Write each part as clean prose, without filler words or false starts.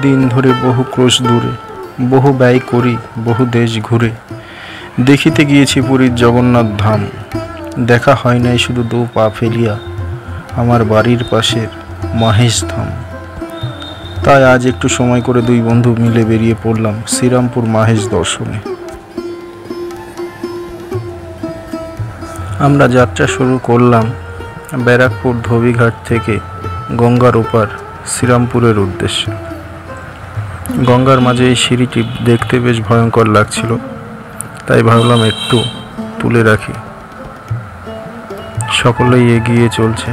দিন ধরে বহু ক্রোশ দূরে, বহু ব্যয় করি বহু দেশ ঘুরে, দেখিতে গিয়েছি পুরীর জগন্নাথ ধাম। দেখা হয় নাই শুধু দু পা ফেলিয়া আমার বাড়ির পাশের মহেশ ধাম। তাই আজ একটু সময় করে দুই বন্ধু মিলে বেরিয়ে পড়লাম শ্রীরামপুর মহেশ দর্শনে। আমরা যাত্রা শুরু করলাম ব্যারাকপুর ধোবিঘাট থেকে গঙ্গার ওপার শ্রীরামপুরের উদ্দেশ্যে। গঙ্গার মাঝে এই সিঁড়িটি দেখতে বেশ ভয়ঙ্কর লাগছিল, তাই ভাবলাম একটু তুলে রাখি। সকলেই এগিয়ে চলছে।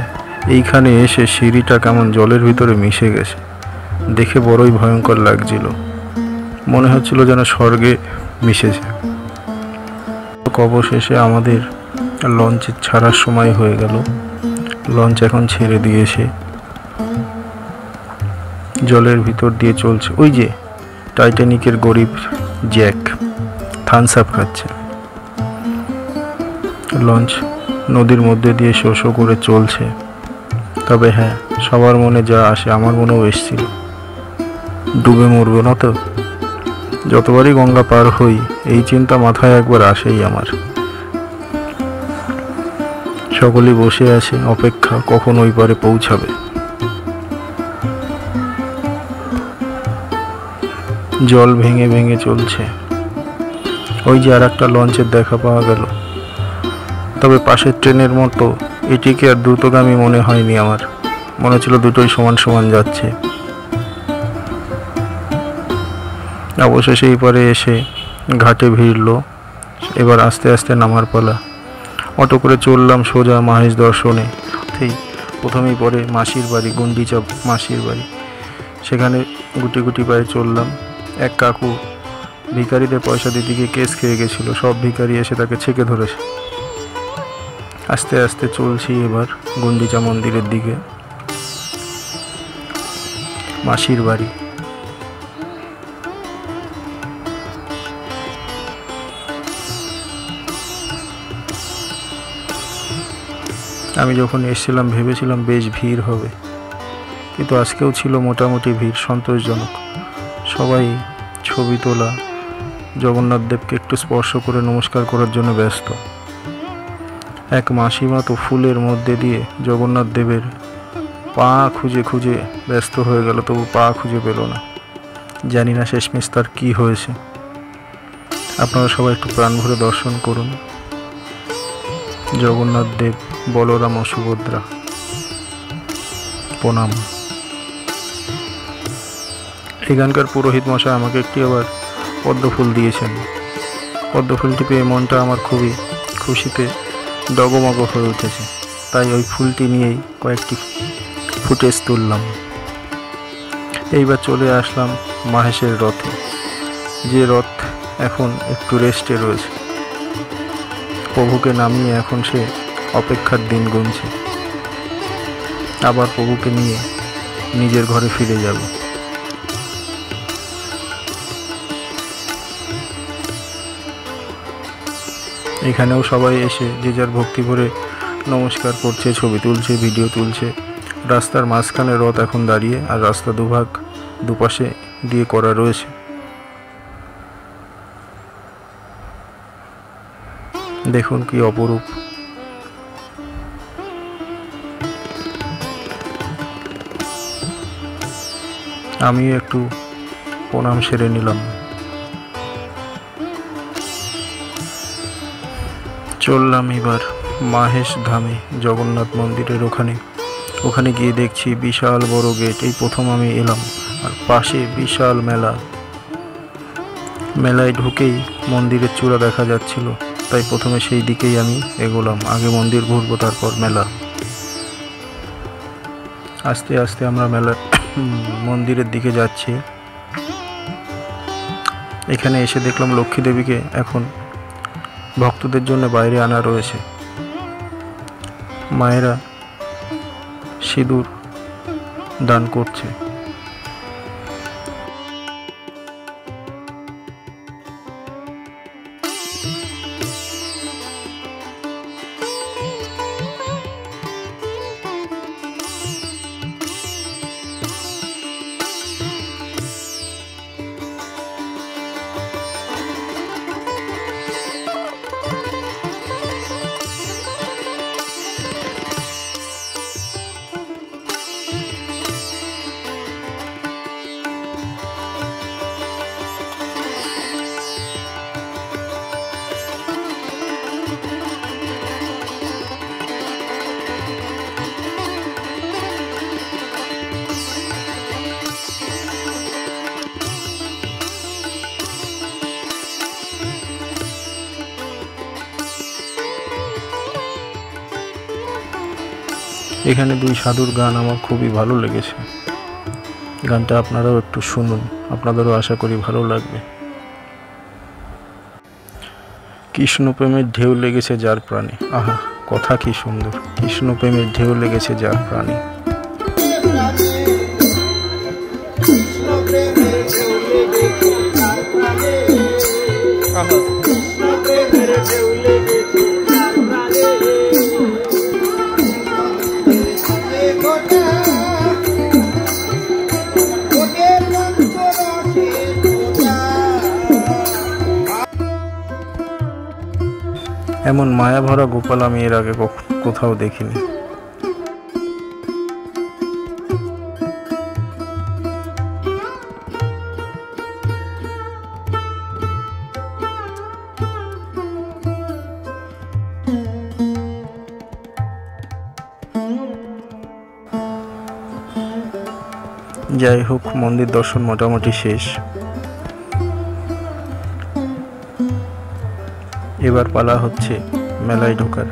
এইখানে এসে সিঁড়িটা কেমন জলের ভিতরে মিশে গেছে, দেখে বড়ই ভয়ঙ্কর লাগছিল। মনে হচ্ছিল যেন স্বর্গে মিশেছে। অবশেষে আমাদের লঞ্চে ছাড়ার সময় হয়ে গেল। লঞ্চ এখন ছেড়ে দিয়েছে, জলের ভিতর দিয়ে চলছে। ওই যে টাইটানিকের গরিব জ্যাক থামস আপ খাচ্ছে। লঞ্চ নদীর মধ্যে দিয়ে শো শো করে চলছে। তবে হ্যাঁ, সবার মনে যা আসে আমার মনেও এসেছিল, ডুবে মরবো না তো। যতবারই গঙ্গা পার হই এই চিন্তা মাথায় একবার আসেই আমার। সকলেই বসে আছে অপেক্ষা কখন ওই পারে পৌঁছাবে। জল ভেঙে ভেঙে চলছে। ওই যে আর একটা লঞ্চের দেখা পাওয়া গেল। তবে পাশের ট্রেনের মতো এটিকে আর দ্রুতগামী মনে হয়নি আমার, মনে হচ্ছিল দুটোই সমান সমান যাচ্ছে। অবশেষে এই পারে এসে ঘাটে ভিড়ল। এবার আস্তে আস্তে নামার পালা। অটো করে চললাম সোজা মহেশ দর্শনে। প্রথমেই পরে মাসির বাড়ি, গুন্ডিচা মাসির বাড়ি। সেখানে গুটি গুটি পায়ে চললাম। এক কাকু ভিখারিদের পয়সা দিতে গিয়ে কেস খেয়ে গেছিল, সব ভিখারি এসে তাকে ছেঁকে ধরেছে। আস্তে আস্তে চলছি এবার গুন্ডিচা মন্দিরের দিকে, মাসির বাড়ি। আমি যখন এসেছিলাম ভেবেছিলাম বেশ ভিড় হবে, কিন্তু আজকেও ছিল মোটামুটি ভিড়, সন্তোষজনক। সবাই ছবি তোলা, জগন্নাথ দেবকে একটু স্পর্শ করে নমস্কার করার জন্য ব্যস্ত। এক মাসিমা তো ফুলের মধ্যে দিয়ে জগন্নাথ দেবের পা খুঁজে খুঁজে ব্যস্ত হয়ে গেল, তবু পা খুঁজে পেল না। জানি না শেষমেশ তার কী হয়েছে। আপনারা সবাই একটু প্রাণ ভরে দর্শন করুন জগন্নাথ দেব, বলরাম ও সুভদ্রা। প্রণাম। এখানকার পুরোহিত মশাই আমাকে একটি আবার পদ্মফুল দিয়েছেন। পদ্মফুলটি পেয়ে মনটা আমার খুবই খুশিতে ডগমগ হয়ে উঠেছে, তাই ওই ফুলটি নিয়েই কয়েকটি ফুটেজ তুললাম। এইবার চলে আসলাম মহেশের রথে, যে রথ এখন একটু রেস্টে রয়েছে। প্রভুকে নামিয়ে এখন সে অপেক্ষার দিন গুনছে। আবার প্রভুকে নিয়ে নিজের ঘরে ফিরে যাব। এখানেও সবাই এসে যে যার ভক্তি ভরে নমস্কার করছে, ছবি তুলছে, ভিডিও তুলছে। রাস্তার মাঝখানে রথ এখন দাঁড়িয়ে, আর রাস্তা দুভাগ দুপাশে দিয়ে করা রয়েছে। দেখুন কি অপরূপ। আমি একটু প্রণাম সেরে নিলাম। চললাম এবার মহেশ ধামে, জগন্নাথ মন্দিরের ওখানে গিয়ে দেখছি বিশাল বড় গেট। এই প্রথম আমি এলাম, আর পাশে বিশাল মেলা। মেলায় ঢুকেই মন্দিরের চূড়া দেখা যাচ্ছিল, তাই প্রথমে সেই দিকেই আমি এগোলাম। আগে মন্দির ঘুরবো, তারপর মেলা। আস্তে আস্তে আমরা মন্দিরের দিকে যাচ্ছি। এখানে এসে দেখলাম লক্ষ্মী দেবীকে এখন ভক্তদের জন্য বাইরে আনা রয়েছে। মায়েরা সিঁদুর দান করছে। এখানে দুই সাধুর গান আমার খুবই ভালো লেগেছে। গানটা আপনারাও একটু শুনুন, আপনাদেরও আশা করি ভালো লাগবে। কৃষ্ণ প্রেমের ঢেউ লেগেছে যার প্রাণে, আহা কথা কি সুন্দর। কৃষ্ণ প্রেমের ঢেউ লেগেছে যার প্রাণে। এমন মায়া ভরা গোপাল আমি এর আগে কোথাও দেখিনি। যাই হোক, মন্দির দর্শন মোটামুটি শেষ। এবার পালা হচ্ছে মেলায় ঢোকার।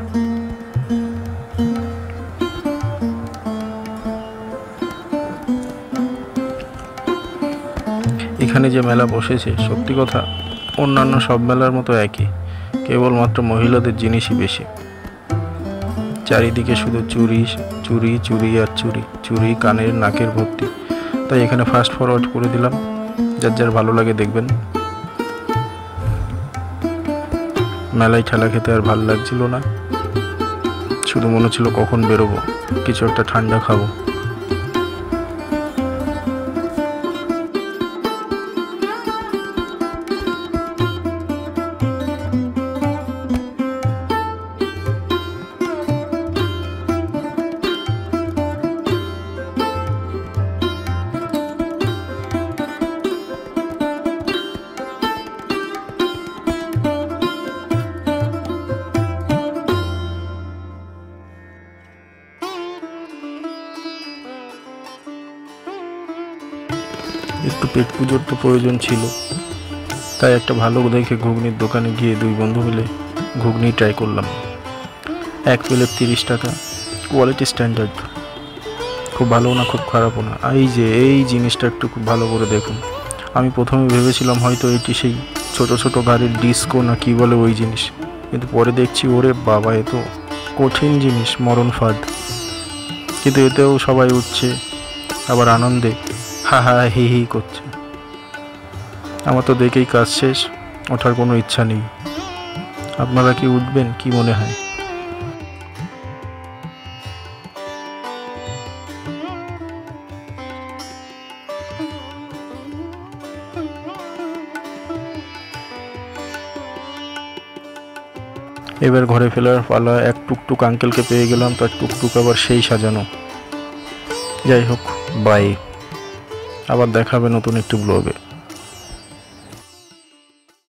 এখানে যে মেলা বসেছে সত্যি কথা অন্যান্য সব মেলার মতো একই, কেবলমাত্র মহিলাদের জিনিসই বেশি। চারিদিকে শুধু চুরি চুরি চুরি আর চুরি, চুরি কানের নাকের ভর্তি। তাই এখানে ফাস্ট ফরওয়ার্ড করে দিলাম, যার যার ভালো লাগে দেখবেন। মেলায় ঠেলা খেতে আর ভালো লাগছিল না, শুধু মনে ছিল কখন বেরোবো, কিছু একটা ঠান্ডা খাবো। একটু পেট পুজোর তো প্রয়োজন ছিল, তাই একটা ভালো দেখে ঘুগনির দোকানে গিয়ে দুই বন্ধু মিলে ঘুগনি ট্রাই করলাম। এক প্লেট 30 টাকা, কোয়ালিটি স্ট্যান্ডার্ড, খুব ভালো না খুব খারাপও না। এই জিনিসটা একটু খুব ভালো করে দেখুন। আমি প্রথমে ভেবেছিলাম হয়তো এটি সেই ছোট ছোট গাড়ির ডিস্কো না কি বলে ওই জিনিস, কিন্তু পরে দেখছি ওরে বাবা, এ তো কঠিন জিনিস, মরণ ফাঁদ। কিন্তু এতেও সবাই উঠছে, আবার আনন্দে হা হা হি হি করছে। আমার তো দেখেই কাজ শেষ, ওঠার কোনো ইচ্ছা নেই। আপনারা কি উঠবেন কি মনে হয়? এবার ঘরে ফেরার পালা। এক টুকটুক আঙ্কেলকে পেয়ে গেলাম, তার টুকটুক আবার সেই সাজানো। যাই হোক, বাই, আবার দেখা হবে নতুন একটি ব্লগে।